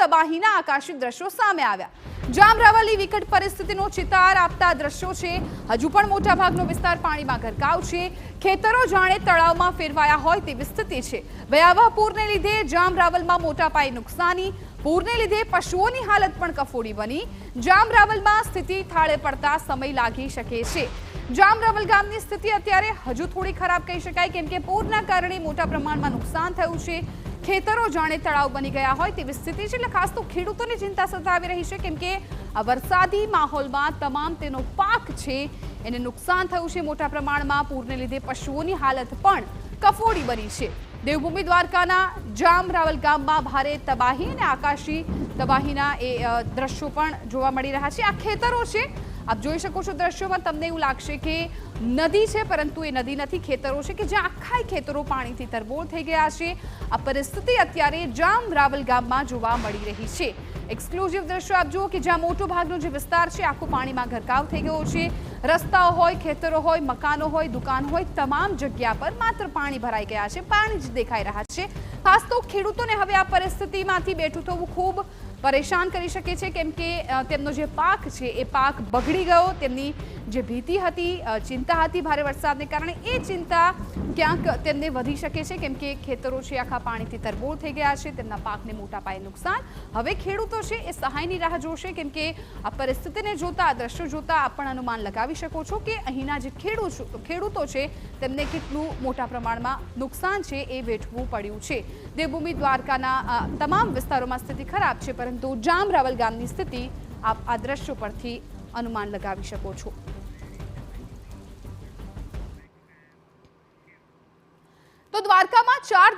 તબાહીના આકાશી દ્રશ્યો સામે આવ્યા। જામરાવલી વિકટ પરિસ્થિતિનો ચિતાર આપતા દ્રશ્યો છે। હજુ પણ મોટાભાગનો વિસ્તાર પાણીમાં ગરકાવ છે। ખેતરો જાણે તળાવમાં ફેરવાયા હોય તેવી સ્થિતિ છે। ભયાવહ પૂરને લીધે જામરાવલમાં મોટા પાયે નુકસાની। પૂરને લીધે પશુઓની હાલત પણ કફોડી બની। જામરાવલમાં સ્થિતિ થાળે પડતા સમય લાગી શકે છે। જામરાવલ ગામની સ્થિતિ અત્યારે હજુ થોડી ખરાબ કહી શકાય, કેમ કે પૂરના કારણે મોટા પ્રમાણમાં નુકસાન થયું છે। ખેતરો જાણે તળાવ બની ગયા હોય તેવી સ્થિતિ છે, એટલે ખાસ તો ખેડૂતોને ચિંતા સતાવી રહી છે, કેમ કે આ વરસાદી માહોલમાં તમામ તેનો પાક છે એને નુકસાન થયું છે। મોટા પ્રમાણમાં પૂરને લીધે પશુઓની હાલત પણ કફોડી બની છે। દેવભૂમિ દ્વારકાના જામરાવલ ગામમાં ભારે તબાહી અને આકાશી તબાહીના દ્રશ્યો પણ જોવા મળી રહ્યા છે। આ ખેતરો છે, આપ જોઈ શકો છો દ્રશ્યોમાં, તમને એવું લાગશે કે નદી છે, પરંતુ એ નદી નથી, ખેતરો છે કે જ્યાં આખા ખેતરો પાણીથી તરબોળ થઈ ગયા છે। આ પરિસ્થિતિ અત્યારે જામરાવલ ગામમાં જોવા મળી રહી છે। એક્સક્લુઝિવ દ્રશ્યો આપ જુઓ કે જ્યાં મોટો ભાગનો જે વિસ્તાર છે આખો પાણીમાં ગરકાવ થઈ ગયો છે। રસ્તાઓ હોય, ખેતરો હોય, મકાનો હોય, દુકાન હોય, તમામ જગ્યા પર માત્ર પાણી ભરાઈ ગયા છે, પાણી જ દેખાઈ રહ્યા છે। ખાસ તો ખેડૂતોને હવે આ પરિસ્થિતિમાંથી બેઠું થવું ખૂબ પરેશાન કરી શકે છે, કેમ કે તેમનો જે પાક છે એ પાક બગડી ગયો। તેમની જે ભીતિ હતી, ચિંતા હતી ભારે વરસાદને કારણે, એ ચિંતા ક્યાંક તેમને વધી શકે છે, કેમ કે ખેતરો છે આખા પાણીથી તરબોળ થઈ ગયા છે, તેમના પાકને મોટા પાયે નુકસાન। હવે ખેડૂતો છે એ સહાયની રાહ જોશે, કેમ કે આ પરિસ્થિતિને જોતા, આ દ્રશ્યો જોતા આપ પણ અનુમાન લગાવી શકો છો કે અહીંના જે ખેડૂતો છે તેમને કેટલું મોટા પ્રમાણમાં નુકસાન છે એ વેઠવું પડ્યું છે। દેવભૂમિ દ્વારકાના તમામ વિસ્તારોમાં સ્થિતિ ખરાબ છે, પરંતુ જામરાવલ ગામની સ્થિતિ આપ આ દ્રશ્યો પરથી અનુમાન લગાવી શકો છો। તો દ્વારકામાં 4